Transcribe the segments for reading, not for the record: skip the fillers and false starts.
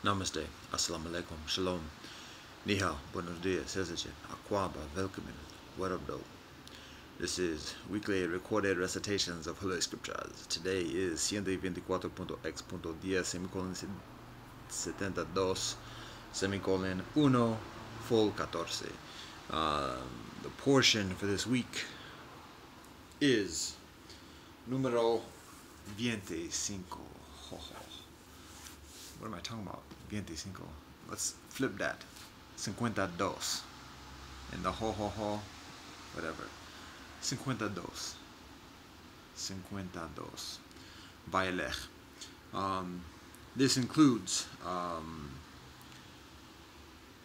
Namaste, Assalamu alaikum, Shalom, Ni hao, Buenos dias, Hezeche, Akwaba, Welcome, what up though? This is weekly recorded recitations of Holy Scriptures. Today is 124.x.10, semicolon 72, semicolon 1, full 14. The portion for this week is numero 25. What am I talking about? 25. Let's flip that. 52. And the ho, whatever. 52. Vayelech. This includes,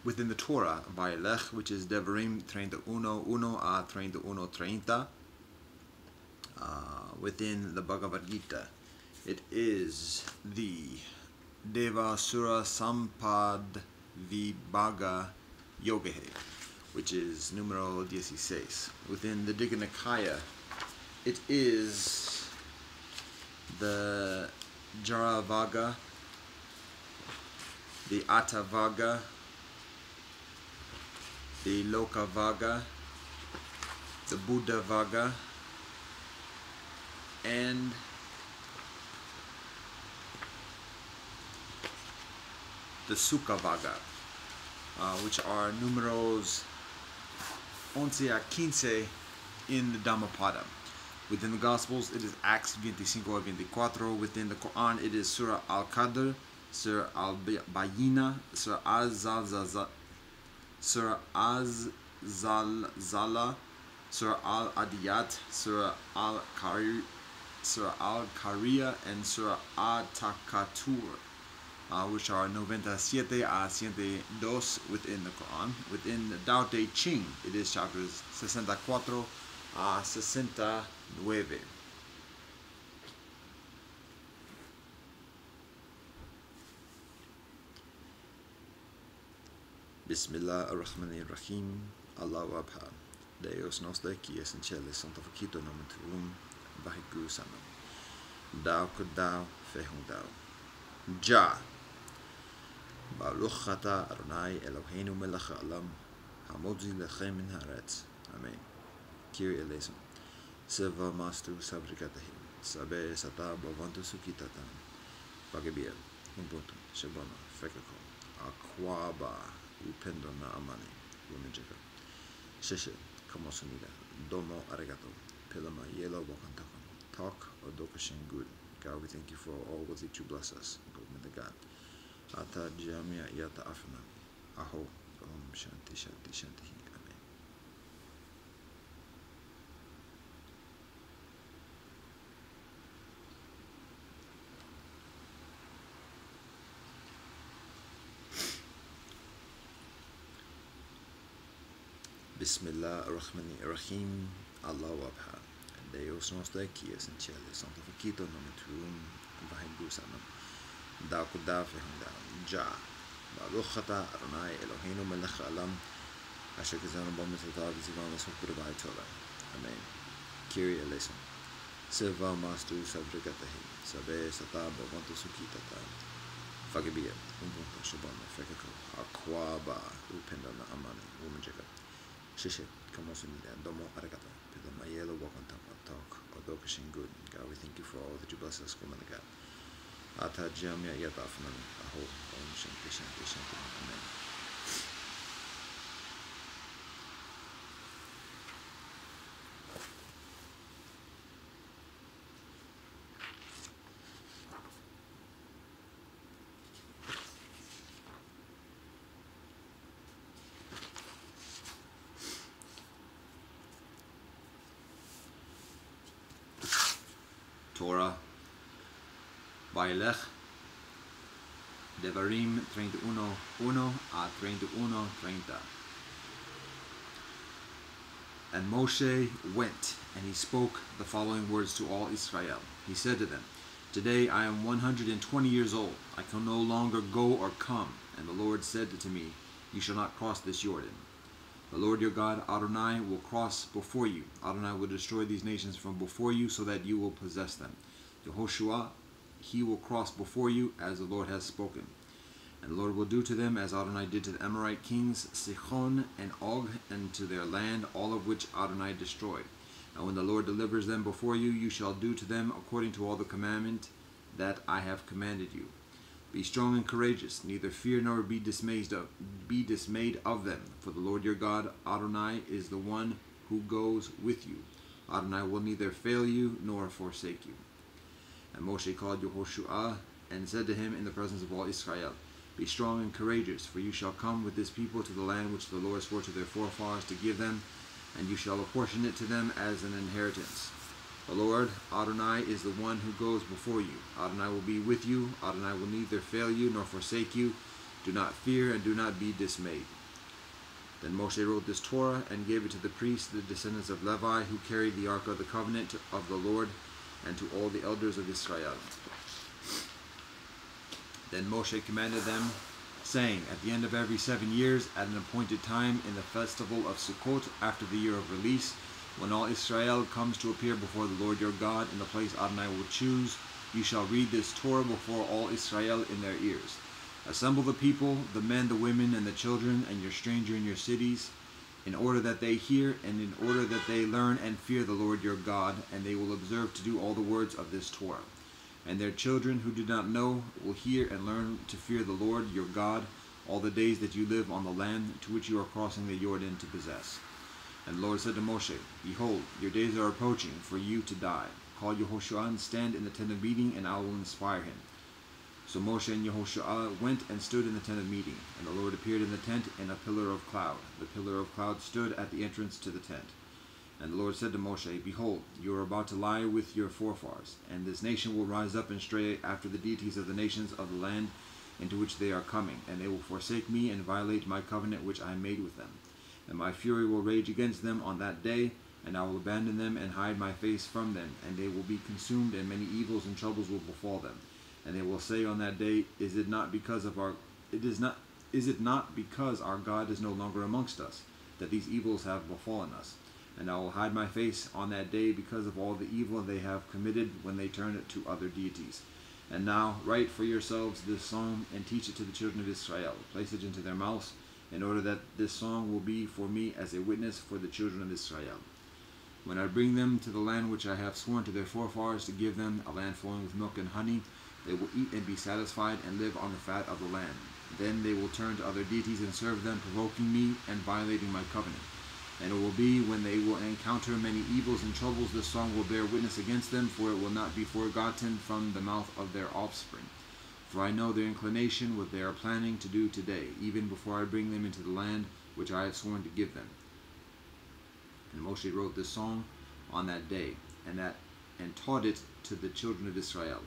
within the Torah, Vayelech, which is Devarim 31, 1 a 31, 30. Within the Bhagavad Gita, it is the Deva Sura Sampad Vibhaga Yogehe, which is numero 16. Within the Digha Nikaya, it is the Jaravaga, the Attavaga, the Lokavaga, the Buddhavaga, and the Sukavaga, which are numeros 11 a 15 in the Dhammapada. Within the Gospels, it is Acts 25 a 24. Within the Quran, it is Surah Al-Qadr, Surah Al-Bayina, Surah Al-Zalzala, Surah Al-Zalzala, Surah Al-Adiyat, Surah Al-Qariya, and Surah Al-Takatur, which are 97 a 102 within the Quran. Within the Tao Te Ching, it is chapters 64 a 69. Bismillah ar-Rahman ar-Rahim. Allahu Akbar. Deus nos daqui essenciales santificato nomen tuum, Vayelech sanam. Dao kudao fehundao. Ja. Baruch ata Adonai Eloheinu melech haolam, hamodzi lechem min haaretz. Amen. Kyrie eleison. Seva mastu sabrikatahim. Sabe sata bavantu sukitatam. Vagabir. Ubuntu. Shabana. Fekako. Akwaba. Upendona amani. Wumijaka. Sheshe. Kamosunida. Domo arigato. Pilama yelo wakantakon. Talk or dokashin good. God, we thank you for all that you bless us. Go with the God. Ata Jamia Yata Afna. Aho. Om Shanti Shanti Shanti. Amen. Bismillah ar-Rahman ar-Rahim. Allahu Akbar. Deus nos daqui essenciales santificato nomen tuum, Vayelech sanam. Dao kudao fehundao. Ja. Baruch ata Adonai Eloheinu melech haolam, asher gazanu bo mitzvotav v'tzivanu l'sokudavai Torah. Amen. Kyrie eleison. Seva mastu sabrikatahim. Sabe sata bavantu sukitatam. Vagabir. Ubuntu. Shabana. Fekako. Akwaba. Upendana amani. Wumijaka. Shishe. Kamosunida. Domo arigato. Pilama yelo wakantakon. Talk or dokashin good. God, we thank you for all that you bless us. Come on, God. Ata Jamia Yatafnan. Aho. Om Shanti Shanti Shanti. Amen. Torah, Vayelech, Devarim 31, 1 a 31, 30. And Moshe went, and he spoke the following words to all Israel. He said to them, Today I am 120 years old. I can no longer go or come. And the Lord said to me, You shall not cross this Jordan. The Lord your God, Adonai, will cross before you. Adonai will destroy these nations from before you so that you will possess them. Yehoshua, he will cross before you as the Lord has spoken. And the Lord will do to them as Adonai did to the Amorite kings Sihon and Og, and to their land, all of which Adonai destroyed. And when the Lord delivers them before you, you shall do to them according to all the commandment that I have commanded you. Be strong and courageous, neither fear nor be dismayed of them. For the Lord your God, Adonai, is the one who goes with you. Adonai will neither fail you nor forsake you. And Moshe called Yehoshua and said to him in the presence of all Israel, Be strong and courageous, for you shall come with this people to the land which the Lord swore to their forefathers to give them, and you shall apportion it to them as an inheritance. The Lord, Adonai, is the one who goes before you. Adonai will be with you. Adonai will neither fail you nor forsake you. Do not fear and do not be dismayed. Then Moshe wrote this Torah and gave it to the priests, the descendants of Levi, who carried the ark of the covenant of the Lord, and to all the elders of Israel. Then Moshe commanded them, saying, At the end of every 7 years, at an appointed time, in the festival of Sukkot, after the year of release, when all Israel comes to appear before the Lord your God in the place Adonai will choose, you shall read this Torah before all Israel in their ears. Assemble the people, the men, the women, and the children, and your stranger in your cities, in order that they hear, and in order that they learn and fear the Lord your God, and they will observe to do all the words of this Torah. And their children who do not know will hear and learn to fear the Lord your God all the days that you live on the land to which you are crossing the Jordan to possess. And the Lord said to Moshe, Behold, your days are approaching for you to die. Call Yehoshua and stand in the tent of meeting, and I will inspire him. So Moshe and Yehoshua went and stood in the tent of meeting, and the Lord appeared in the tent in a pillar of cloud. The pillar of cloud stood at the entrance to the tent. And the Lord said to Moshe, Behold, you are about to lie with your forefathers, and this nation will rise up and stray after the deities of the nations of the land into which they are coming, and they will forsake me and violate my covenant which I made with them. And my fury will rage against them on that day, and I will abandon them and hide my face from them, and they will be consumed, and many evils and troubles will befall them. And they will say on that day, Is it not because our God is no longer amongst us, that these evils have befallen us? And I will hide my face on that day because of all the evil they have committed when they turn it to other deities. And now write for yourselves this song and teach it to the children of Israel. Place it into their mouths, in order that this song will be for me as a witness for the children of Israel. When I bring them to the land which I have sworn to their forefathers to give them, a land flowing with milk and honey, they will eat and be satisfied and live on the fat of the land. Then they will turn to other deities and serve them, provoking me and violating my covenant. And it will be when they will encounter many evils and troubles, this song will bear witness against them, for it will not be forgotten from the mouth of their offspring. For I know their inclination, what they are planning to do today, even before I bring them into the land which I have sworn to give them. And Moshe wrote this song on that day, and taught it to the children of Israel.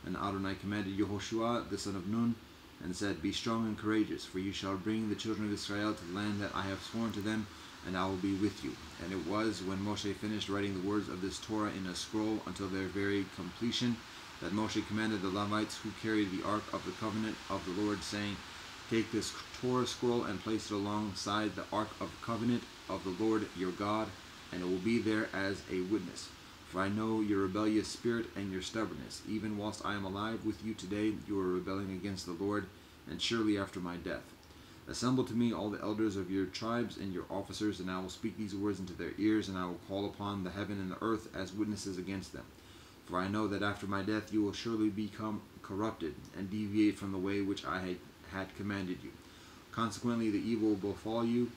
And Adonai commanded Yehoshua the son of Nun, and said, Be strong and courageous, for you shall bring the children of Israel to the land that I have sworn to them, and I will be with you. And it was when Moshe finished writing the words of this Torah in a scroll until their very completion, that Moshe commanded the Levites who carried the ark of the covenant of the Lord, saying, Take this Torah scroll and place it alongside the ark of the covenant of the Lord your God, and it will be there as a witness. For I know your rebellious spirit and your stubbornness. Even whilst I am alive with you today, you are rebelling against the Lord, and surely after my death. Assemble to me all the elders of your tribes and your officers, and I will speak these words into their ears, and I will call upon the heaven and the earth as witnesses against them. For I know that after my death you will surely become corrupted, and deviate from the way which I had commanded you. Consequently, the evil will befall you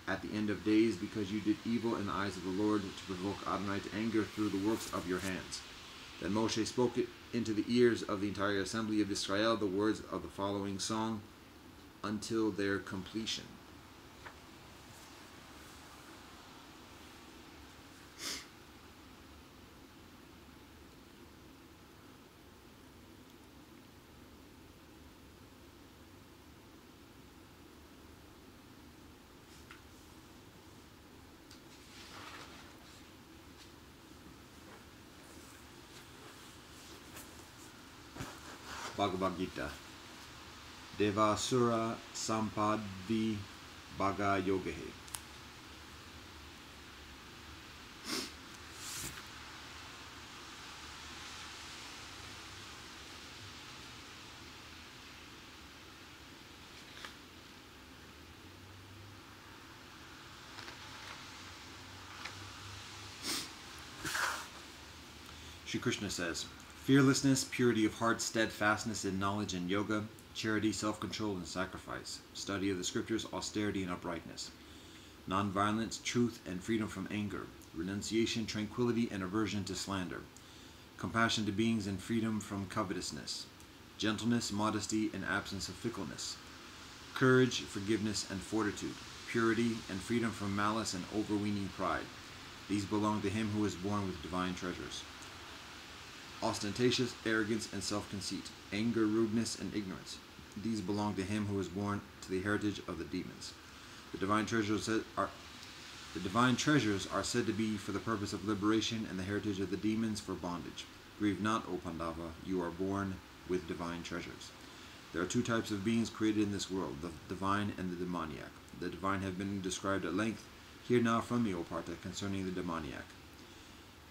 at the end of days, because you did evil in the eyes of the Lord, to provoke Adonai to anger through the works of your hands. Then Moshe spoke it into the ears of the entire assembly of Israel, the words of the following song, until their completion. Bhagavad Gita. Devasura Sampadhi Bhaga Yogehe. Sri Krishna says, fearlessness, purity of heart, steadfastness in knowledge and yoga, charity, self-control and sacrifice, study of the scriptures, austerity and uprightness, non-violence, truth and freedom from anger, renunciation, tranquility and aversion to slander, compassion to beings and freedom from covetousness, gentleness, modesty and absence of fickleness, courage, forgiveness and fortitude, purity and freedom from malice and overweening pride. These belong to him who is born with divine treasures. Ostentatious arrogance and self-conceit, anger, rudeness and ignorance. These belong to him who is born to the heritage of the demons. The divine treasures are said to be for the purpose of liberation, and the heritage of the demons for bondage. Grieve not, O Pandava, you are born with divine treasures. There are two types of beings created in this world, the divine and the demoniac. The divine have been described at length. Hear now from me, O Partha, concerning the demoniac.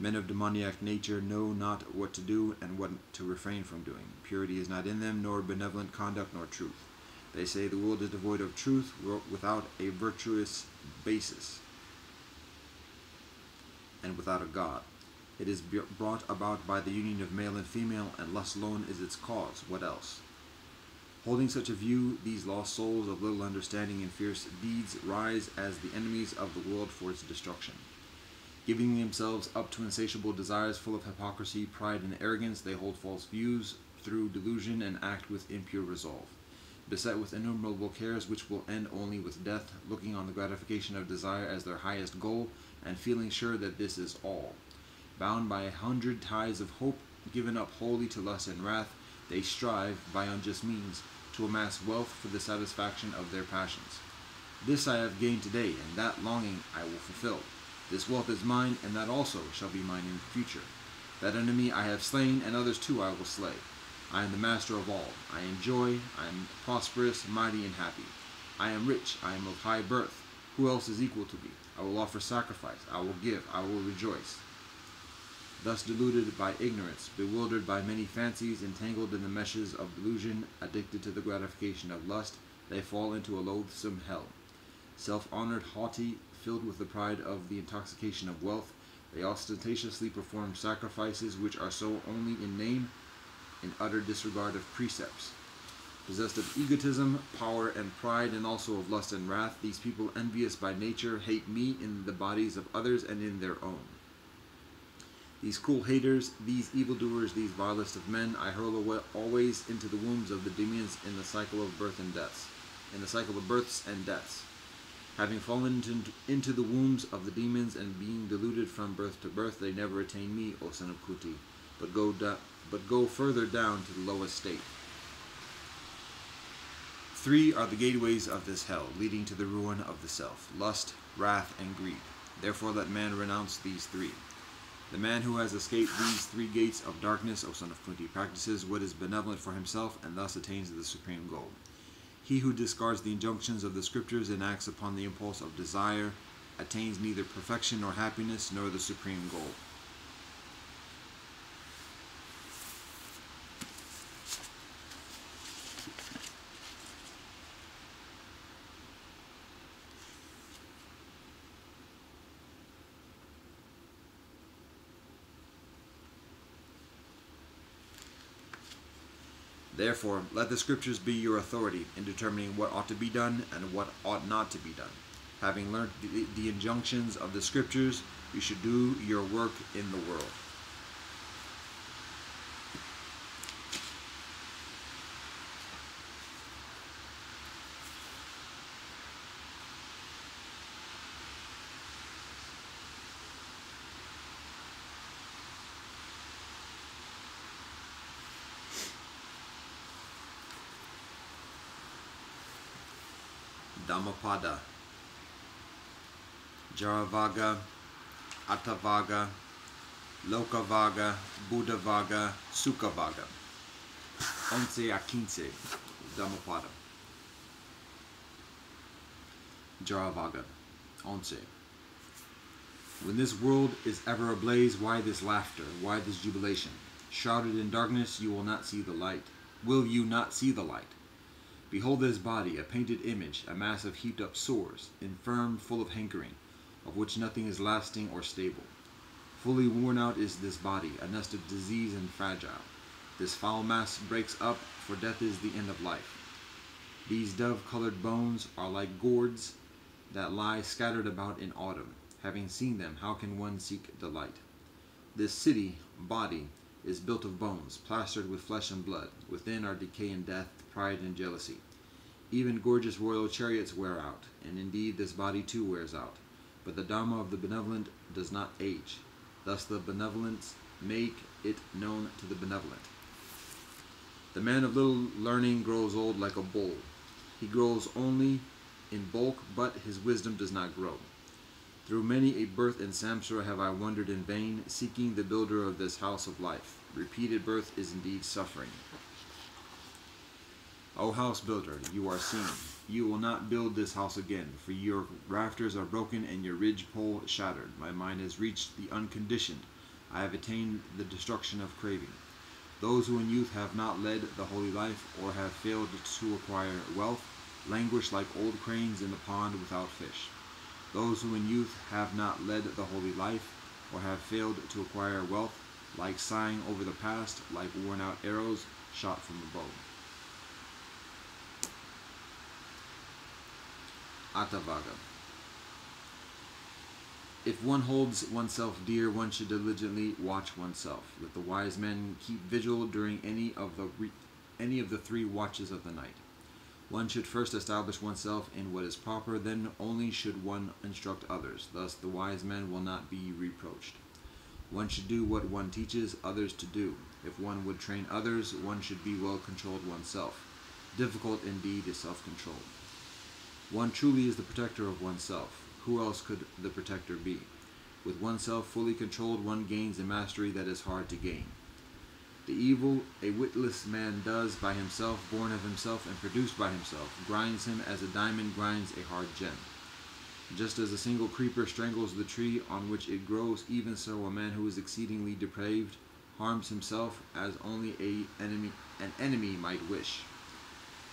Men of demoniac nature know not what to do and what to refrain from doing. Purity is not in them, nor benevolent conduct, nor truth. They say the world is devoid of truth, without a virtuous basis, and without a God. It is brought about by the union of male and female, and lust alone is its cause. What else? Holding such a view, these lost souls of little understanding and fierce deeds rise as the enemies of the world for its destruction. Giving themselves up to insatiable desires full of hypocrisy, pride, and arrogance, they hold false views through delusion and act with impure resolve. Beset with innumerable cares which will end only with death, looking on the gratification of desire as their highest goal, and feeling sure that this is all. Bound by 100 ties of hope, given up wholly to lust and wrath, they strive, by unjust means, to amass wealth for the satisfaction of their passions. This I have gained today, and that longing I will fulfill. This wealth is mine, and that also shall be mine in the future. That enemy I have slain, and others too I will slay. I am the master of all. I enjoy, I am prosperous, mighty, and happy. I am rich, I am of high birth. Who else is equal to me? I will offer sacrifice, I will give, I will rejoice. Thus deluded by ignorance, bewildered by many fancies, entangled in the meshes of delusion, addicted to the gratification of lust, they fall into a loathsome hell. Self-honored, haughty, filled with the pride of the intoxication of wealth, they ostentatiously perform sacrifices which are so only in name, in utter disregard of precepts. Possessed of egotism, power, and pride, and also of lust and wrath, these people, envious by nature, hate me in the bodies of others and in their own. These cruel haters, these evildoers, these vilest of men, I hurl away always into the wombs of the demons in the cycle of birth and deaths, in the cycle of births and deaths. Having fallen into the wombs of the demons and being deluded from birth to birth, they never attain me, O son of Kuti, but go further down to the lowest state. 3 are the gateways of this hell, leading to the ruin of the self: lust, wrath, and greed. Therefore let man renounce these 3. The man who has escaped these 3 gates of darkness, O son of Kunti, practices what is benevolent for himself, and thus attains the supreme goal. He who discards the injunctions of the scriptures and acts upon the impulse of desire attains neither perfection nor happiness, nor the supreme goal. Therefore, let the scriptures be your authority in determining what ought to be done and what ought not to be done. Having learned the injunctions of the scriptures, you should do your work in the world. Dhammapada, Jaravaga, Attavaga, Lokavaga, Buddhavaga, Sukavaga. 11 a 15, Dhammapada. Jaravaga, 11. When this world is ever ablaze, why this laughter, why this jubilation? Shrouded in darkness, you will not see the light. Will you not see the light? Behold this body, a painted image, a mass of heaped up sores, infirm, full of hankering, of which nothing is lasting or stable. Fully worn out is this body, a nest of disease and fragile. This foul mass breaks up, for death is the end of life. These dove-colored bones are like gourds that lie scattered about in autumn. Having seen them, how can one seek delight? This city, body, is built of bones, plastered with flesh and blood. Within are decay and death, pride and jealousy. Even gorgeous royal chariots wear out, and indeed this body too wears out. But the Dhamma of the benevolent does not age. Thus the benevolence make it known to the benevolent. The man of little learning grows old like a bull. He grows only in bulk, but his wisdom does not grow. Through many a birth in Samsara have I wandered in vain, seeking the builder of this house of life. Repeated birth is indeed suffering. O house builder, you are seen. You will not build this house again, for your rafters are broken and your ridge pole shattered. My mind has reached the unconditioned. I have attained the destruction of craving. Those who in youth have not led the holy life, or have failed to acquire wealth, languish like old cranes in the pond without fish. Those who in youth have not led the holy life, or have failed to acquire wealth, like sighing over the past, like worn-out arrows shot from a bow. Attavaga. If one holds oneself dear, one should diligently watch oneself. Let the wise men keep vigil during any of the 3 watches of the night. One should first establish oneself in what is proper, then only should one instruct others. Thus the wise man will not be reproached. One should do what one teaches others to do. If one would train others, one should be well controlled oneself. Difficult indeed is self-control. One truly is the protector of oneself. Who else could the protector be? With oneself fully controlled, one gains a mastery that is hard to gain. The evil a witless man does by himself, born of himself and produced by himself, grinds him as a diamond grinds a hard gem. Just as a single creeper strangles the tree on which it grows, even so a man who is exceedingly depraved harms himself as only an enemy might wish.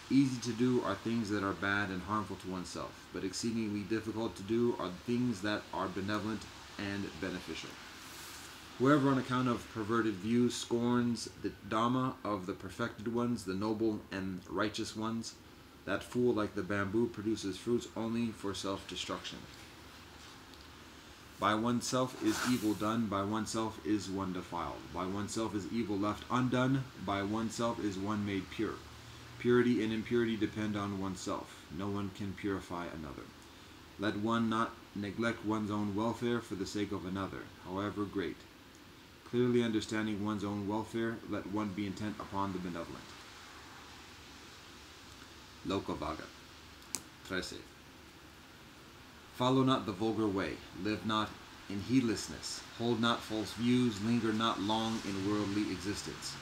Easy to do are things that are bad and harmful to oneself, but exceedingly difficult to do are things that are benevolent and beneficial. Whoever on account of perverted views scorns the Dhamma of the perfected ones, the noble and righteous ones, that fool like the bamboo produces fruits only for self-destruction. By oneself is evil done, by oneself is one defiled. By oneself is evil left undone, by oneself is one made pure. Purity and impurity depend on oneself. No one can purify another. Let one not neglect one's own welfare for the sake of another, however great. Clearly understanding one's own welfare, let one be intent upon the benevolent. Lokavaga. 13. Follow not the vulgar way, live not in heedlessness, hold not false views, linger not long in worldly existence.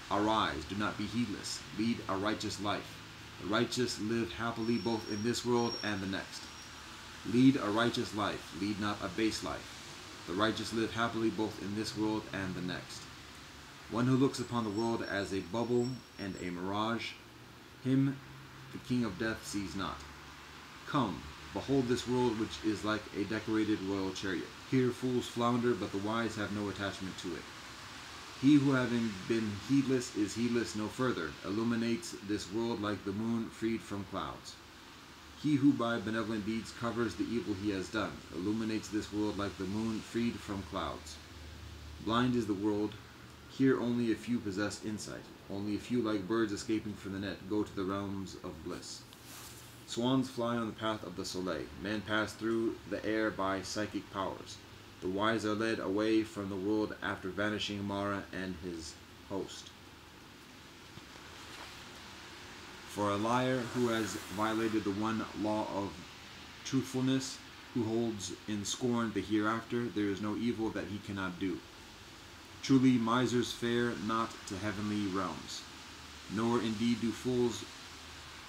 Arise, do not be heedless, lead a righteous life. The righteous live happily both in this world and the next. Lead a righteous life, lead not a base life. The righteous live happily both in this world and the next. One who looks upon the world as a bubble and a mirage, him the king of death sees not. Come, behold this world which is like a decorated royal chariot. Here fools flounder, but the wise have no attachment to it. He who having been heedless is heedless no further, illuminates this world like the moon freed from clouds. He who by benevolent deeds covers the evil he has done, illuminates this world like the moon freed from clouds. Blind is the world, here only a few possess insight, only a few like birds escaping from the net go to the realms of bliss. Swans fly on the path of the soleil, men pass through the air by psychic powers. The wise are led away from the world after vanishing Mara and his host. For a liar who has violated the one law of truthfulness, who holds in scorn the hereafter, there is no evil that he cannot do. Truly misers fare not to heavenly realms, nor indeed do fools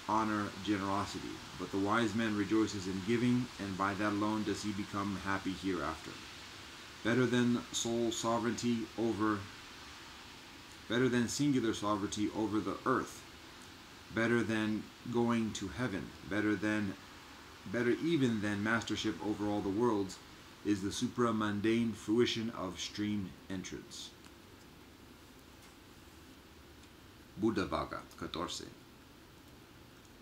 honor generosity, but the wise man rejoices in giving, and by that alone does he become happy hereafter. Better than singular sovereignty over the earth, better than going to heaven, better even than mastership over all the worlds, is the supramundane fruition of stream entrance. Buddha Vaga 14.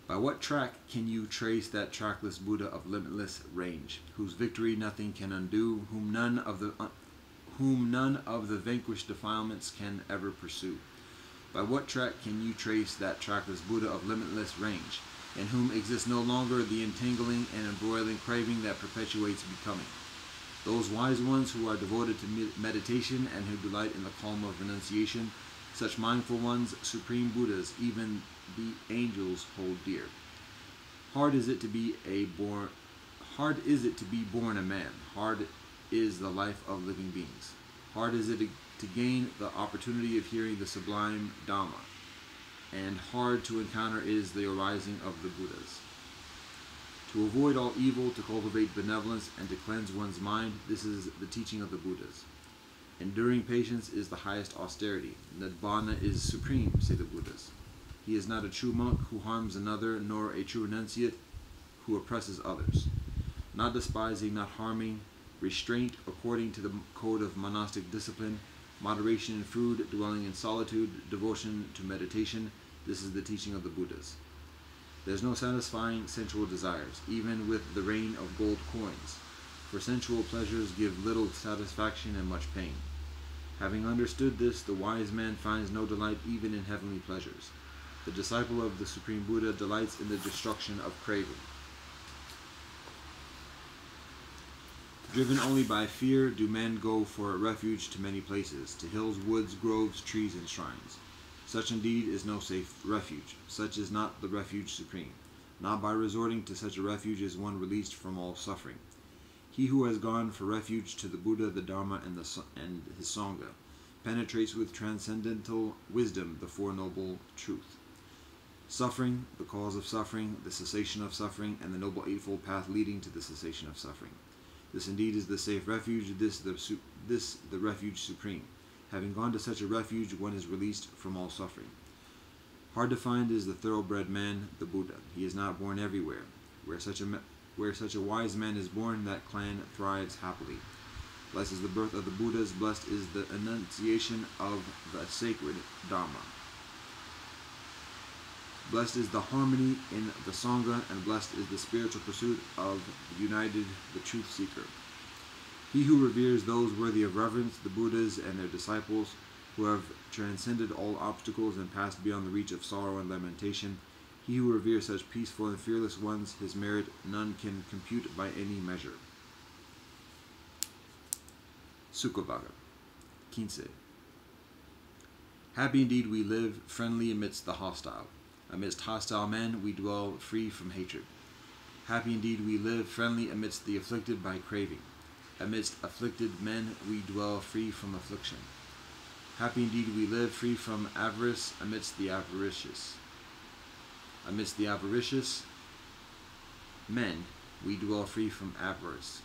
By what track can you trace that trackless Buddha of limitless range, whose victory nothing can undo, whom none of the vanquished defilements can ever pursue? By what track can you trace that trackless Buddha of limitless range, in whom exists no longer the entangling and embroiling craving that perpetuates becoming? Those wise ones who are devoted to meditation and who delight in the calm of renunciation, such mindful ones, supreme Buddhas, even the angels hold dear. Hard is it to be born a man. Hard is the life of living beings. Hard is it to gain the opportunity of hearing the sublime Dhamma, and hard to encounter is the arising of the Buddhas. To avoid all evil, to cultivate benevolence, and to cleanse one's mind, this is the teaching of the Buddhas. Enduring patience is the highest austerity. Nibbana is supreme, say the Buddhas. He is not a true monk who harms another, nor a true renunciate who oppresses others. Not despising, not harming, restraint according to the code of monastic discipline, moderation in food, dwelling in solitude, devotion to meditation, this is the teaching of the Buddhas. There is no satisfying sensual desires, even with the rain of gold coins, for sensual pleasures give little satisfaction and much pain. Having understood this, the wise man finds no delight even in heavenly pleasures. The disciple of the Supreme Buddha delights in the destruction of craving. Driven only by fear, do men go for refuge to many places, to hills, woods, groves, trees, and shrines. Such indeed is no safe refuge. Such is not the refuge supreme. Not by resorting to such a refuge is one released from all suffering. He who has gone for refuge to the Buddha, the Dharma, and his Sangha, penetrates with transcendental wisdom the Four Noble Truth. Suffering, the cause of suffering, the cessation of suffering, and the Noble Eightfold Path leading to the cessation of suffering. This indeed is the safe refuge, this the refuge supreme. Having gone to such a refuge, one is released from all suffering. Hard to find is the thoroughbred man, the Buddha. He is not born everywhere. Where such a wise man is born, that clan thrives happily. Blessed is the birth of the Buddhas, blessed is the enunciation of the sacred Dharma. Blessed is the harmony in the Sangha, and blessed is the spiritual pursuit of the truth seeker. He who reveres those worthy of reverence, the Buddhas and their disciples, who have transcended all obstacles and passed beyond the reach of sorrow and lamentation, he who reveres such peaceful and fearless ones, his merit none can compute by any measure. Sukhavagga 15. Happy indeed we live, friendly amidst the hostile. Amidst hostile men we dwell free from hatred. Happy indeed we live, friendly amidst the afflicted by craving. Amidst afflicted men we dwell free from affliction. Happy indeed we live, free from avarice amidst the avaricious. Amidst the avaricious men we dwell free from avarice.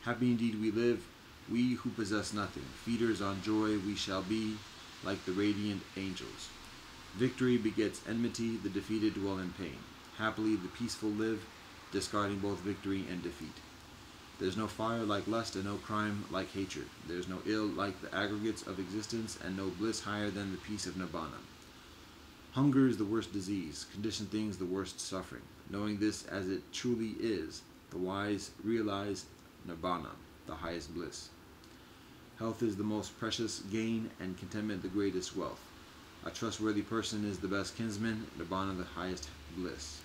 Happy indeed we live, we who possess nothing. Feeders on joy we shall be, like the radiant angels. Victory begets enmity, the defeated dwell in pain. Happily the peaceful live, discarding both victory and defeat. There is no fire like lust, and no crime like hatred. There is no ill like the aggregates of existence, and no bliss higher than the peace of Nibbana. Hunger is the worst disease, conditioned things the worst suffering. Knowing this as it truly is, the wise realize Nibbana, the highest bliss. Health is the most precious gain, and contentment the greatest wealth. A trustworthy person is the best kinsman, Nibbana the highest bliss.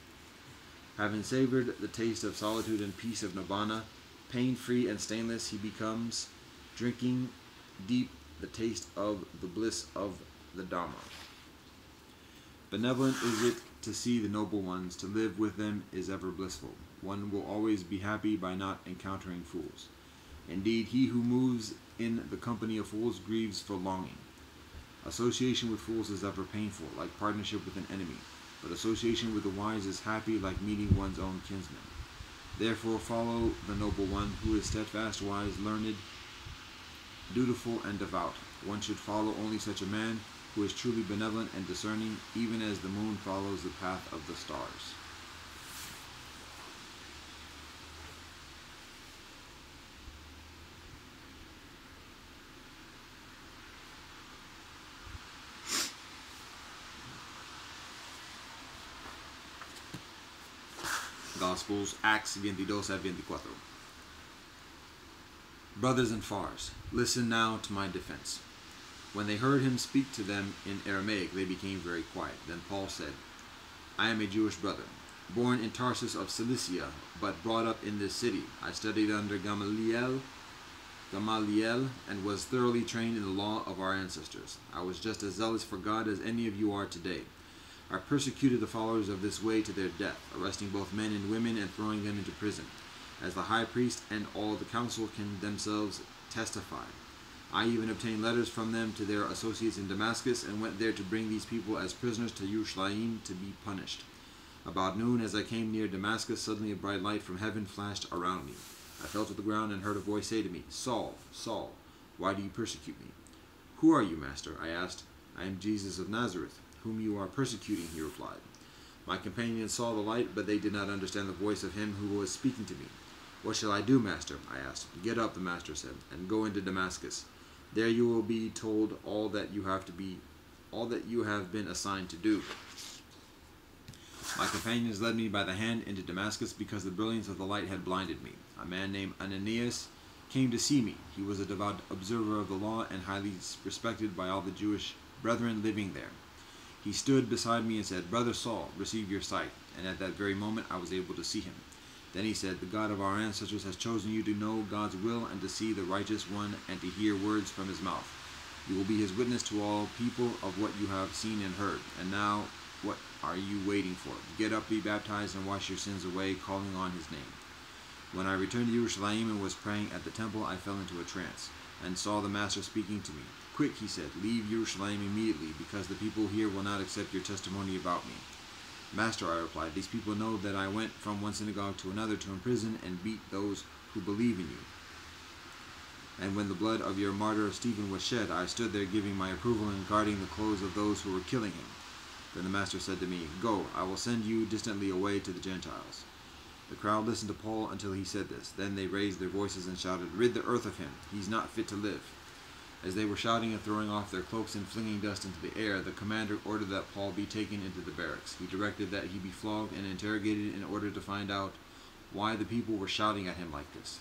Having savored the taste of solitude and peace of Nibbana, pain-free and stainless he becomes, drinking deep the taste of the bliss of the Dhamma. Benevolent is it to see the noble ones, to live with them is ever blissful. One will always be happy by not encountering fools. Indeed, he who moves in the company of fools grieves for longing. Association with fools is ever painful, like partnership with an enemy, but association with the wise is happy, like meeting one's own kinsman. Therefore follow the noble one, who is steadfast, wise, learned, dutiful, and devout. One should follow only such a man, who is truly benevolent and discerning, even as the moon follows the path of the stars. Gospels, Acts 22 a 24. Brothers and Fars, listen now to my defense. When they heard him speak to them in Aramaic, they became very quiet. Then Paul said, I am a Jewish brother, born in Tarsus of Cilicia, but brought up in this city. I studied under Gamaliel, and was thoroughly trained in the law of our ancestors. I was just as zealous for God as any of you are today. I persecuted the followers of this way to their death, arresting both men and women and throwing them into prison, as the high priest and all the council can themselves testify. I even obtained letters from them to their associates in Damascus and went there to bring these people as prisoners to Jerusalem to be punished. About noon, as I came near Damascus, suddenly a bright light from heaven flashed around me. I fell to the ground and heard a voice say to me, Saul, Saul, why do you persecute me? Who are you, Master? I asked. I am Jesus of Nazareth, whom you are persecuting, he replied. My companions saw the light, but they did not understand the voice of him who was speaking to me. What shall I do, Master? I asked. Get up, the Master said, and go into Damascus. There you will be told all that you have been assigned to do. My companions led me by the hand into Damascus because the brilliance of the light had blinded me. A man named Ananias came to see me. He was a devout observer of the law and highly respected by all the Jewish brethren living there. He stood beside me and said, Brother Saul, receive your sight. And at that very moment I was able to see him. Then he said, The God of our ancestors has chosen you to know God's will and to see the righteous one and to hear words from his mouth. You will be his witness to all people of what you have seen and heard. And now, what are you waiting for? Get up, be baptized, and wash your sins away, calling on his name. When I returned to Jerusalem and was praying at the temple, I fell into a trance and saw the Master speaking to me. Quick, he said, leave Jerusalem immediately, because the people here will not accept your testimony about me. Master, I replied, these people know that I went from one synagogue to another to imprison and beat those who believe in you. And when the blood of your martyr Stephen was shed, I stood there giving my approval and guarding the clothes of those who were killing him. Then the Master said to me, Go, I will send you distantly away to the Gentiles. The crowd listened to Paul until he said this. Then they raised their voices and shouted, Rid the earth of him, he's not fit to live. As they were shouting and throwing off their cloaks and flinging dust into the air, the commander ordered that Paul be taken into the barracks. He directed that he be flogged and interrogated in order to find out why the people were shouting at him like this.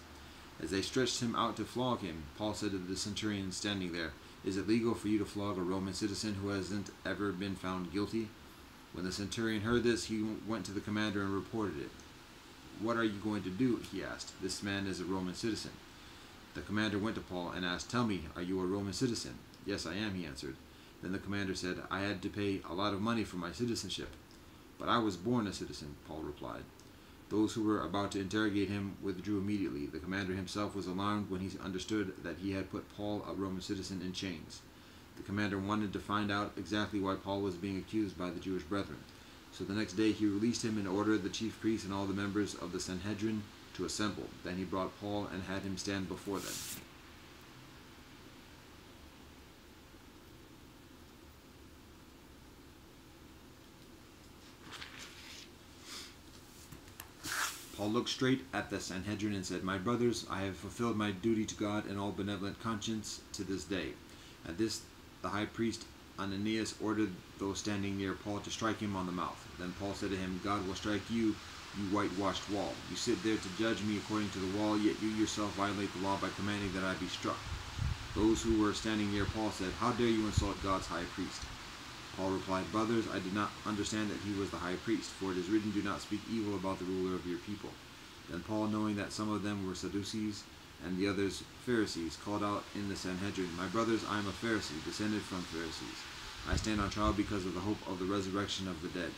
As they stretched him out to flog him, Paul said to the centurion standing there, Is it legal for you to flog a Roman citizen who hasn't ever been found guilty? When the centurion heard this, he went to the commander and reported it. What are you going to do? He asked. This man is a Roman citizen. The commander went to Paul and asked, Tell me, are you a Roman citizen? Yes, I am, he answered. Then the commander said, I had to pay a lot of money for my citizenship. But I was born a citizen, Paul replied. Those who were about to interrogate him withdrew immediately. The commander himself was alarmed when he understood that he had put Paul, a Roman citizen, in chains. The commander wanted to find out exactly why Paul was being accused by the Jewish brethren. So the next day he released him and ordered the chief priests and all the members of the Sanhedrin to assemble. Then he brought Paul and had him stand before them. Paul looked straight at the Sanhedrin and said, My brothers, I have fulfilled my duty to God in all benevolent conscience to this day. At this, the high priest Ananias ordered those standing near Paul to strike him on the mouth. Then Paul said to him, God will strike you, you whitewashed wall. You sit there to judge me according to the law, yet you yourself violate the law by commanding that I be struck. Those who were standing near Paul said, How dare you insult God's high priest? Paul replied, Brothers, I did not understand that he was the high priest, for it is written, Do not speak evil about the ruler of your people. Then Paul, knowing that some of them were Sadducees and the others Pharisees, called out in the Sanhedrin, My brothers, I am a Pharisee, descended from Pharisees. I stand on trial because of the hope of the resurrection of the dead.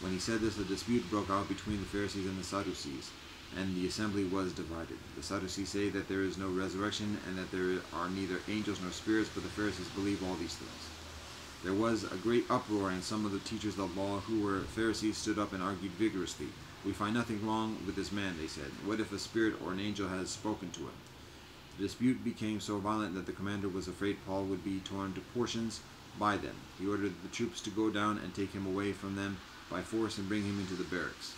When he said this, a dispute broke out between the Pharisees and the Sadducees, and the assembly was divided. The Sadducees say that there is no resurrection and that there are neither angels nor spirits, but the Pharisees believe all these things. There was a great uproar, and some of the teachers of the law who were Pharisees stood up and argued vigorously. We find nothing wrong with this man, they said. What if a spirit or an angel has spoken to him? The dispute became so violent that the commander was afraid Paul would be torn to portions by them. He ordered the troops to go down and take him away from them by force and bring him into the barracks.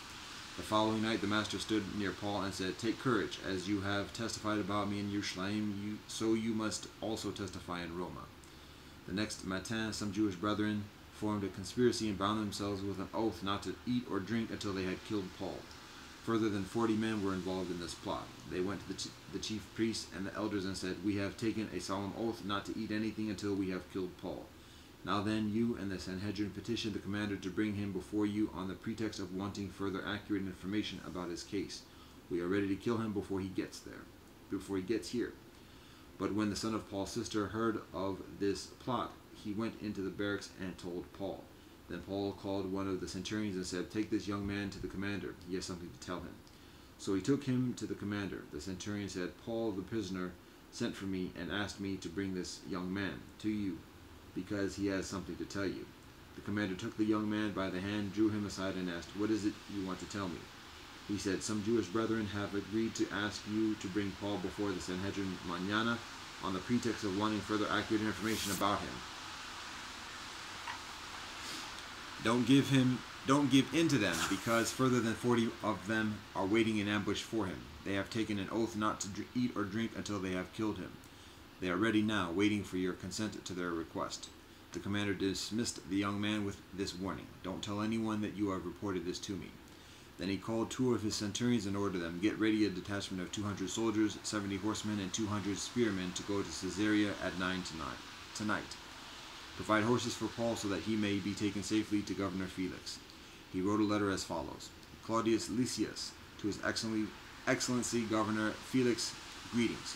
The following night the master stood near Paul and said, Take courage, as you have testified about me in Jerusalem, so you must also testify in Rome. The next matin some Jewish brethren formed a conspiracy and bound themselves with an oath not to eat or drink until they had killed Paul. Further than 40 men were involved in this plot. They went to the chief priests and the elders and said, "We have taken a solemn oath not to eat anything until we have killed Paul. Now then, you and the Sanhedrin petitioned the commander to bring him before you on the pretext of wanting further accurate information about his case. We are ready to kill him before he gets here." But when the son of Paul's sister heard of this plot, he went into the barracks and told Paul. Then Paul called one of the centurions and said, "Take this young man to the commander. He has something to tell him." So he took him to the commander. The centurion said, "Paul, the prisoner, sent for me and asked me to bring this young man to you, because he has something to tell you." The commander took the young man by the hand, drew him aside, and asked, "What is it you want to tell me?" He said, "Some Jewish brethren have agreed to ask you to bring Paul before the Sanhedrin mañana on the pretext of wanting further accurate information about him. Don't give in to them, because further than 40 of them are waiting in ambush for him. They have taken an oath not to eat or drink until they have killed him. They are ready now, waiting for your consent to their request." The commander dismissed the young man with this warning: "Don't tell anyone that you have reported this to me." Then he called 2 of his centurions and ordered them, "Get ready a detachment of 200 soldiers, 70 horsemen, and 200 spearmen to go to Caesarea at 9 tonight. Provide horses for Paul so that he may be taken safely to Governor Felix." He wrote a letter as follows: "Claudius Lysias, to his Excellency Governor Felix, greetings.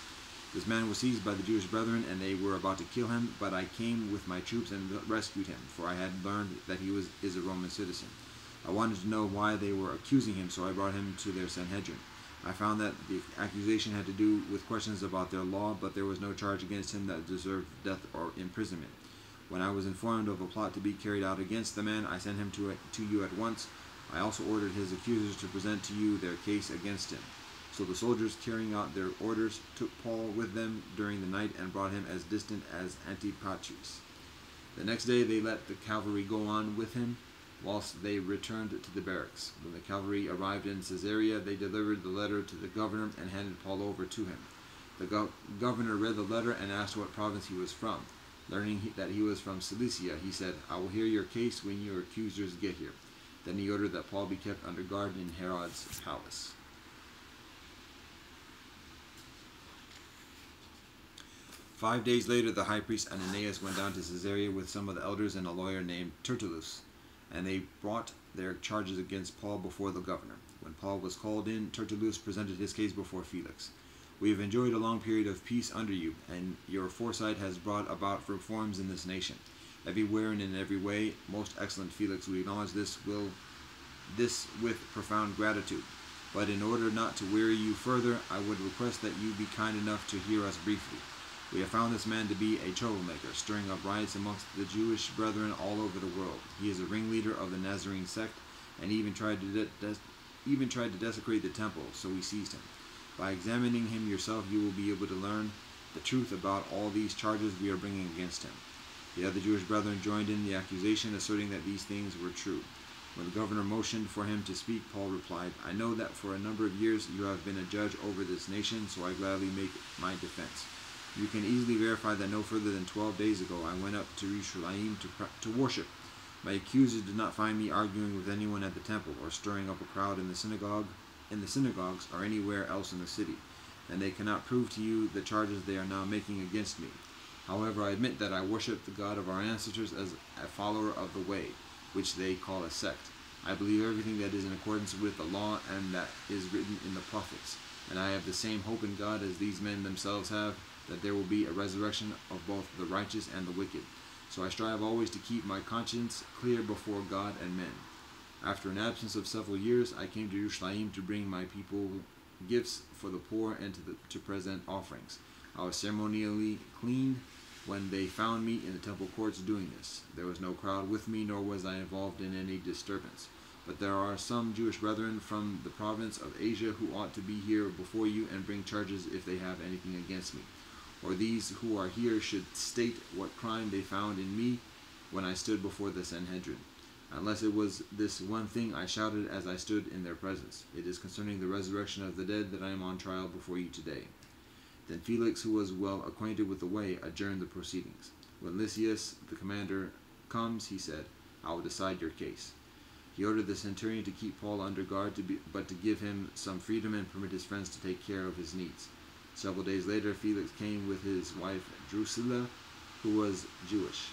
This man was seized by the Jewish brethren, and they were about to kill him, but I came with my troops and rescued him, for I had learned that he is a Roman citizen. I wanted to know why they were accusing him, so I brought him to their Sanhedrin. I found that the accusation had to do with questions about their law, but there was no charge against him that deserved death or imprisonment. When I was informed of a plot to be carried out against the man, I sent him to you at once. I also ordered his accusers to present to you their case against him." So the soldiers, carrying out their orders, took Paul with them during the night and brought him as distant as Antipatris. The next day they let the cavalry go on with him, whilst they returned to the barracks. When the cavalry arrived in Caesarea, they delivered the letter to the governor and handed Paul over to him. The governor read the letter and asked what province he was from. Learning that he was from Cilicia, he said, "I will hear your case when your accusers get here." Then he ordered that Paul be kept under guard in Herod's palace. 5 days later, the high priest Ananias went down to Caesarea with some of the elders and a lawyer named Tertullus, and they brought their charges against Paul before the governor. When Paul was called in, Tertullus presented his case before Felix. "We have enjoyed a long period of peace under you, and your foresight has brought about reforms in this nation. Everywhere and in every way, most excellent Felix, we acknowledge this with profound gratitude. But in order not to weary you further, I would request that you be kind enough to hear us briefly. We have found this man to be a troublemaker, stirring up riots amongst the Jewish brethren all over the world. He is a ringleader of the Nazarene sect, and even tried to desecrate the temple, so we seized him. By examining him yourself, you will be able to learn the truth about all these charges we are bringing against him." The other Jewish brethren joined in the accusation, asserting that these things were true. When the governor motioned for him to speak, Paul replied, "I know that for a number of years you have been a judge over this nation, so I gladly make my defense. You can easily verify that no further than 12 days ago I went up to Jerusalem to worship. My accusers did not find me arguing with anyone at the temple or stirring up a crowd in the synagogues or anywhere else in the city, and they cannot prove to you the charges they are now making against me. However, I admit that I worship the God of our ancestors as a follower of the way, which they call a sect. I believe everything that is in accordance with the law and that is written in the prophets, and I have the same hope in God as these men themselves have, that there will be a resurrection of both the righteous and the wicked. So I strive always to keep my conscience clear before God and men. After an absence of several years, I came to Jerusalem to bring my people gifts for the poor and to present offerings. I was ceremonially clean when they found me in the temple courts doing this. There was no crowd with me, nor was I involved in any disturbance. But there are some Jewish brethren from the province of Asia who ought to be here before you and bring charges if they have anything against me. Or these who are here should state what crime they found in me when I stood before the Sanhedrin. Unless it was this one thing I shouted as I stood in their presence. It is concerning the resurrection of the dead that I am on trial before you today." Then Felix, who was well acquainted with the way, adjourned the proceedings. When Lysias, the commander, comes, he said, "I will decide your case." He ordered the centurion to keep Paul under guard, but to give him some freedom and permit his friends to take care of his needs. Several days later, Felix came with his wife Drusilla, who was Jewish.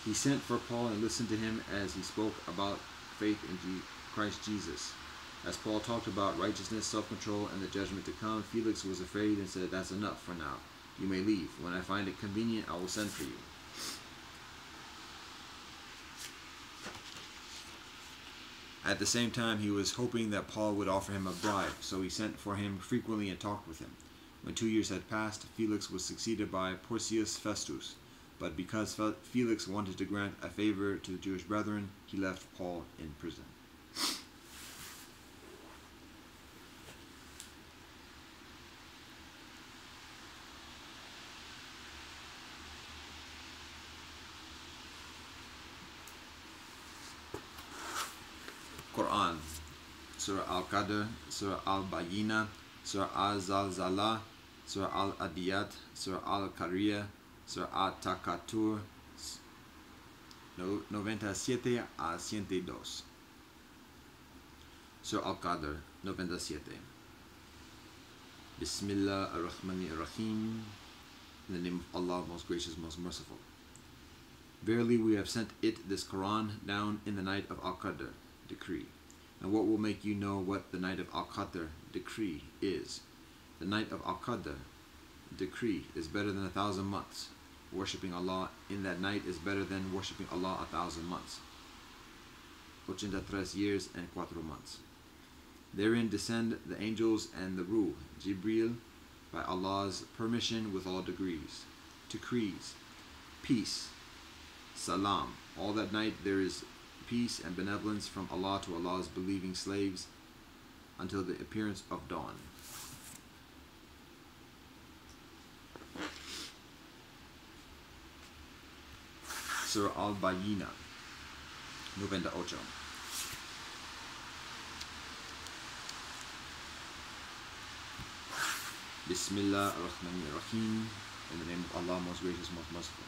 He sent for Paul and listened to him as he spoke about faith in Christ Jesus. As Paul talked about righteousness, self-control, and the judgment to come, Felix was afraid and said, "That's enough for now. You may leave. When I find it convenient, I will send for you." At the same time, he was hoping that Paul would offer him a bribe, so he sent for him frequently and talked with him. When 2 years had passed, Felix was succeeded by Porcius Festus. But because Felix wanted to grant a favor to the Jewish brethren, he left Paul in prison. Quran, Surah Al-Qadr, Surah Al-Bayyina, Surah Al-Zalzala, Surah Al-Adiyat, Surah Al-Qariyah, Surah Al-Takatur, 97 a 102. Surah Al-Qadr, 97. Bismillah ar-Rahman ar-Rahim. In the name of Allah, most gracious, most merciful. Verily we have sent it, this Quran, down in the night of Al-Qadr, decree. And what will make you know what the night of Al-Qadr, decree, is? The night of Al-Qadr, decree, is better than 1,000 months. Worshipping Allah in that night is better than worshipping Allah 1,000 months. 83 years and 4 months. Therein descend the angels and the Ruh, Jibril, by Allah's permission with all decrees, peace, salam. All that night there is peace and benevolence from Allah to Allah's believing slaves until the appearance of dawn. Surah Al-Bayyina, 98. Bismillah ar-Rahman ar-Rahim. In the name of Allah, most gracious, most merciful.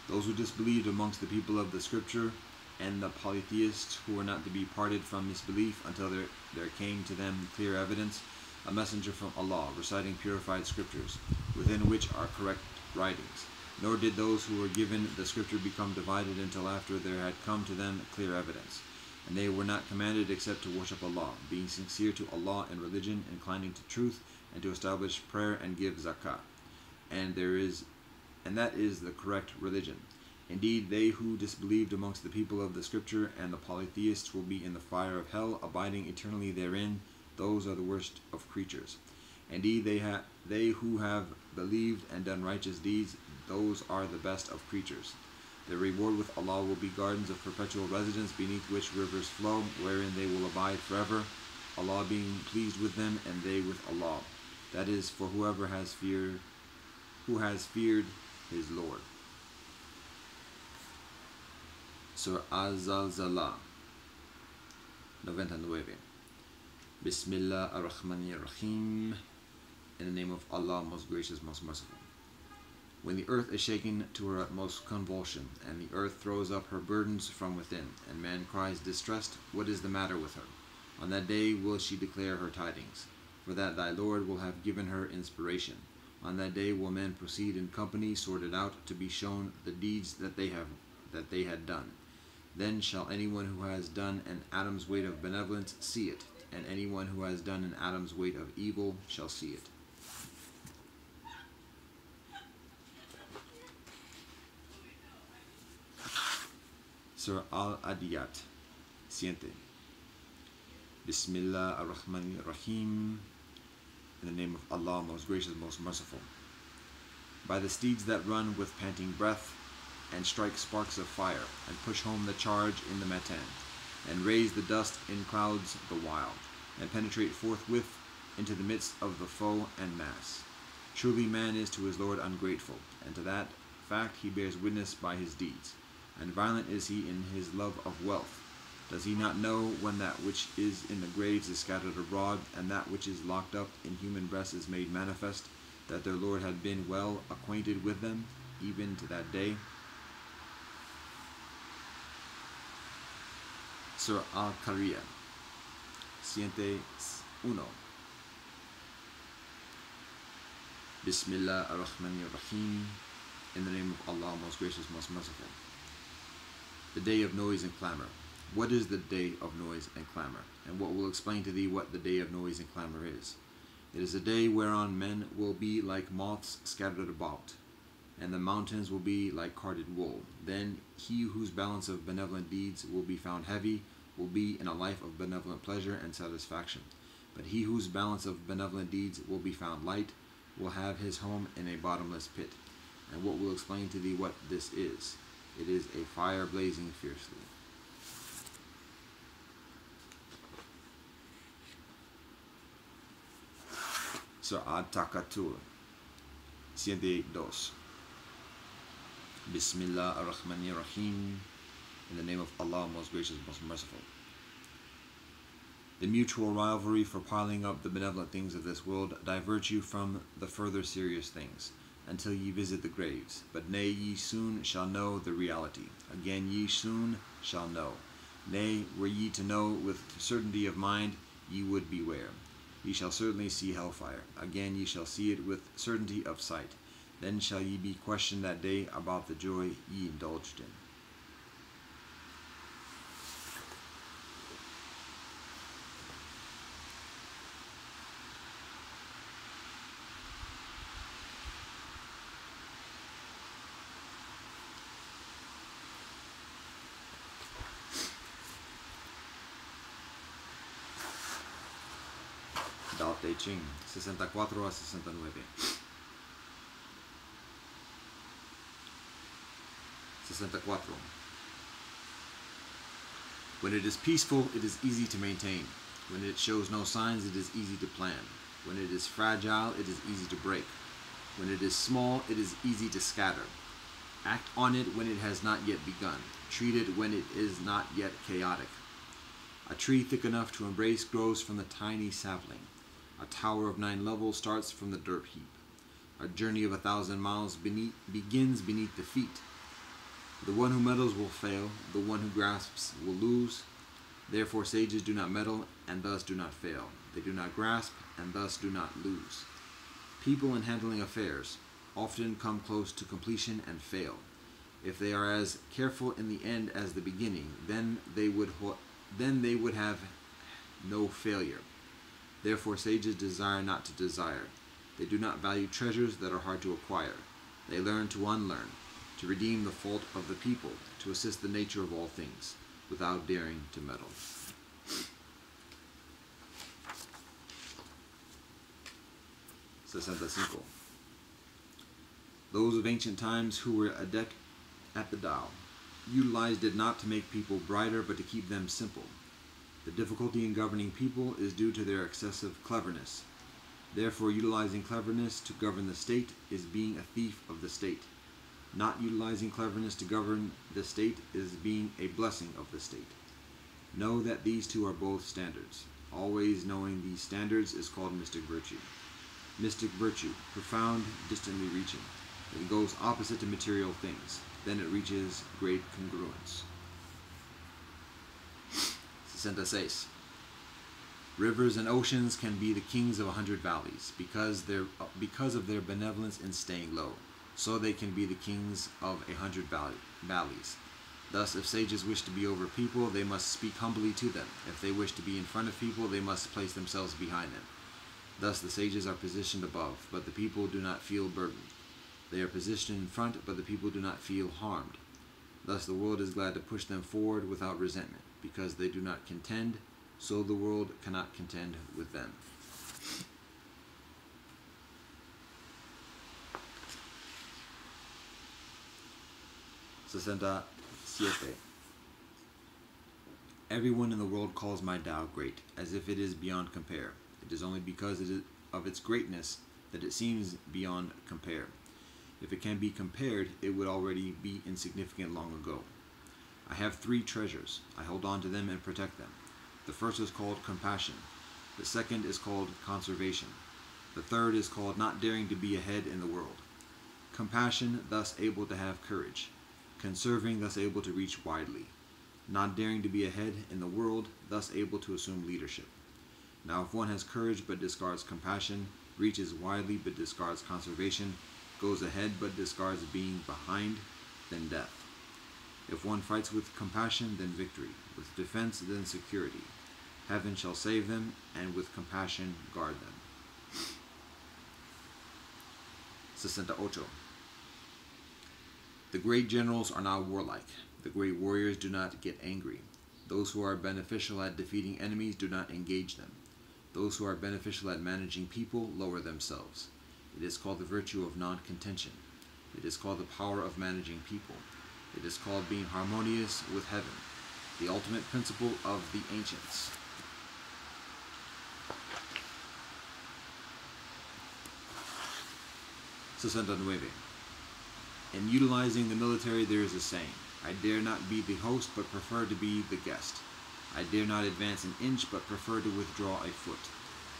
Those who disbelieved amongst the people of the scripture and the polytheists who were not to be parted from misbelief until there came to them clear evidence, a messenger from Allah reciting purified scriptures, within which are correct writings. Nor did those who were given the scripture become divided until after there had come to them clear evidence. And they were not commanded except to worship Allah, being sincere to Allah in religion, inclining to truth, and to establish prayer and give zakah. And that is the correct religion. Indeed, they who disbelieved amongst the people of the scripture and the polytheists will be in the fire of hell, abiding eternally therein. Those are the worst of creatures. Indeed, they who have believed and done righteous deeds, those are the best of creatures. Their reward with Allah will be gardens of perpetual residence, beneath which rivers flow, wherein they will abide forever, Allah being pleased with them and they with Allah. That is for who has feared his Lord. Surah Al-Zalzala, 99. Bismillah ar-Rahman ar-Rahim. In the name of Allah, most gracious, most merciful. When the earth is shaken to her utmost convulsion, and the earth throws up her burdens from within, and man cries distressed, what is the matter with her? On that day will she declare her tidings, for that thy Lord will have given her inspiration. On that day will men proceed in company, sorted out, to be shown the deeds that they had done. Then shall anyone who has done an atom's weight of benevolence see it, and anyone who has done an atom's weight of evil shall see it. Surah Al-Adiyat, 100. Bismillah ar-Rahman ar-Rahim. In the name of Allah, most gracious, most merciful. By the steeds that run with panting breath, and strike sparks of fire, and push home the charge in the matan, and raise the dust in clouds the while, and penetrate forthwith into the midst of the foe and mass. Truly man is to his Lord ungrateful, and to that fact he bears witness by his deeds. And violent is he in his love of wealth. Does he not know when that which is in the graves is scattered abroad, and that which is locked up in human breasts is made manifest, that their Lord had been well acquainted with them, even to that day? Surah Al-Qariya, Siente 1. Bismillah ar-Rahman ar-Rahim. In the name of Allah, most gracious, most merciful. The day of noise and clamor. What is the day of noise and clamor? And what will explain to thee what the day of noise and clamor is? It is a day whereon men will be like moths scattered about, and the mountains will be like carded wool. Then he whose balance of benevolent deeds will be found heavy will be in a life of benevolent pleasure and satisfaction. But he whose balance of benevolent deeds will be found light will have his home in a bottomless pit. And what will explain to thee what this is? It is a fire blazing fiercely. Surah Takatur, Siente 2. Bismillah ar-Rahman ar-Rahim. In the name of Allah, most gracious, most merciful. The mutual rivalry for piling up the benevolent things of this world divert you from the further serious things, until ye visit the graves. But nay, ye soon shall know the reality. Again, ye soon shall know. Nay, were ye to know with certainty of mind, ye would beware. Ye shall certainly see hellfire. Again, ye shall see it with certainty of sight. Then shall ye be questioned that day about the joy ye indulged in. Dao Te Ching, 64 a 69. 64. When it is peaceful, it is easy to maintain. When it shows no signs, it is easy to plan. When it is fragile, it is easy to break. When it is small, it is easy to scatter. Act on it when it has not yet begun. Treat it when it is not yet chaotic. A tree thick enough to embrace grows from the tiny sapling. A tower of 9 levels starts from the dirt heap. A journey of 1,000 miles begins beneath the feet. The one who meddles will fail. The one who grasps will lose. Therefore sages do not meddle, and thus do not fail. They do not grasp, and thus do not lose. People in handling affairs often come close to completion and fail. If they are as careful in the end as the beginning, then they would have no failure. Therefore sages desire not to desire. They do not value treasures that are hard to acquire. They learn to unlearn, to redeem the fault of the people, to assist the nature of all things, without daring to meddle. Those of ancient times who were adept at the Tao utilized it not to make people brighter, but to keep them simple. The difficulty in governing people is due to their excessive cleverness. Therefore, utilizing cleverness to govern the state is being a thief of the state. Not utilizing cleverness to govern the state is being a blessing of the state. Know that these two are both standards. Always knowing these standards is called mystic virtue. Mystic virtue, profound, distantly reaching. It goes opposite to material things. Then it reaches great congruence. 66. Rivers and oceans can be the kings of 100 valleys because of their benevolence in staying low. So they can be the kings of 100 valleys. Thus, if sages wish to be over people, they must speak humbly to them. If they wish to be in front of people, they must place themselves behind them. Thus, the sages are positioned above, but the people do not feel burdened. They are positioned in front, but the people do not feel harmed. Thus, the world is glad to push them forward without resentment, because they do not contend, so the world cannot contend with them. Everyone in the world calls my Tao great, as if it is beyond compare. It is only because of its greatness that it seems beyond compare. If it can be compared, it would already be insignificant long ago. I have 3 treasures. I hold on to them and protect them. The first is called compassion. The second is called conservation. The third is called not daring to be ahead in the world. Compassion, thus able to have courage. Conserving, thus able to reach widely. not daring to be ahead in the world, thus able to assume leadership. Now, if one has courage but discards compassion, reaches widely but discards conservation, goes ahead but discards being behind, then death. If one fights with compassion, then victory. With defense, then security. Heaven shall save them, and with compassion guard them. 68. The great generals are not warlike. The great warriors do not get angry. Those who are beneficial at defeating enemies do not engage them. Those who are beneficial at managing people lower themselves. It is called the virtue of non-contention. It is called the power of managing people. It is called being harmonious with heaven, the ultimate principle of the ancients. In utilizing the military, there is a saying, I dare not be the host, but prefer to be the guest. I dare not advance an inch, but prefer to withdraw a foot.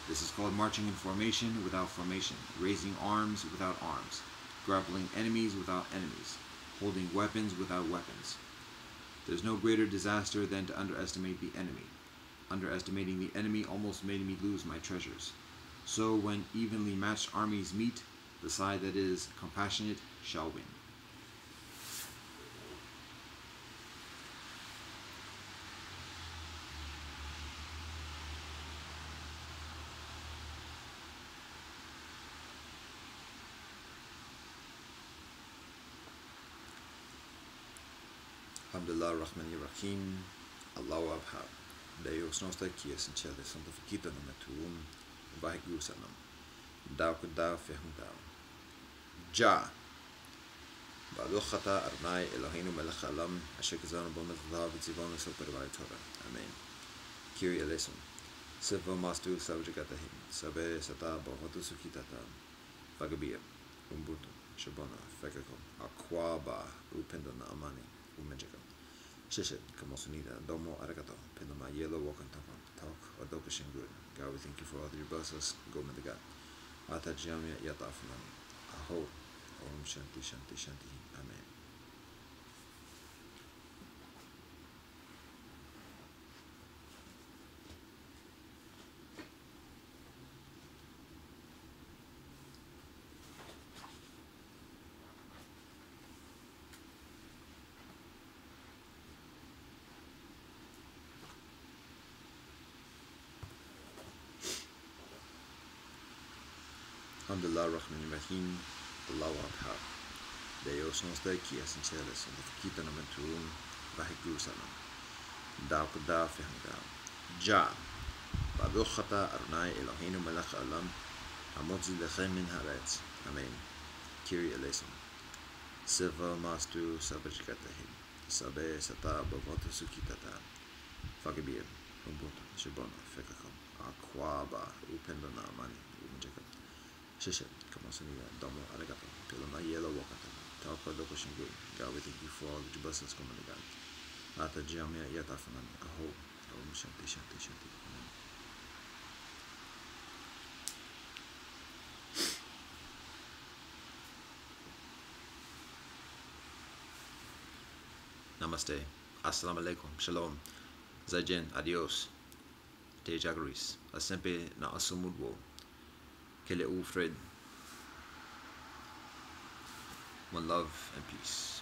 This is called marching in formation without formation, raising arms without arms, grappling enemies without enemies, holding weapons without weapons. There's no greater disaster than to underestimate the enemy. Underestimating the enemy almost made me lose my treasures. So when evenly matched armies meet, the side that is compassionate shall win. Alhamdulillah Rahmani Rahim, Allahu Abha. Deus não está aqui, assim, Tchelle, Santa Fakita no Metum, vai Gusanam. Dao Kudao Fehundao. Ja. Baluchata Arnai Elohinu Melech Alam, Ashekazana Bonazla, Zivana Supervai Torah. Amen. Kiri Eleison. Siva Mastu Savjagatahim, Sabe Sata Bohotu Sukitata, Vagabia, Umbutu, Shabana, Fekako, Aquaba, Upendana Amani, Umejaka. Shishet, Kamosunida, Domo Aragato, Pinama Yellow Walking Talk, Adoka Shingur. God, we thank you for all your blessings. Go with the God. Ata Jamia Yatafunani. Aho. Om Shanti Shanti Shanti. Amen. Alhamdulillah Rahman Rahim, Allahu Abha. Deus não está aqui, assim, Tchelle, Santa Fakita no Metum, vai Gusanam. Dao Kudao Fehundao. Ja. Baluchata Arnai Elohinu Melech Alam, Hamotzi Lechem Min Haaretz. Amen. Kiri Eleison. Siva Mastu Sabajgatahim, Sabe Sata Bovotu Sukitata, Vagabia, Umbutu, Shabona, Fekako, Aquaba, Upendana Amani, Umejaka. Shishet, Kamosunida, Domo Arigato, Pilama Yellow Wakata, Talpa Doko Shingu. God, we thank you for all the blessings coming to God. Ata Jamia Yatafanani, Aho, Om Shanti Shanti Shanti. Amen. Namaste. Assalamu alaikum. Shalom. Zaijen. Adios. Te Jagaris. Asempe na asumudwo. Kele Fred. One love and peace.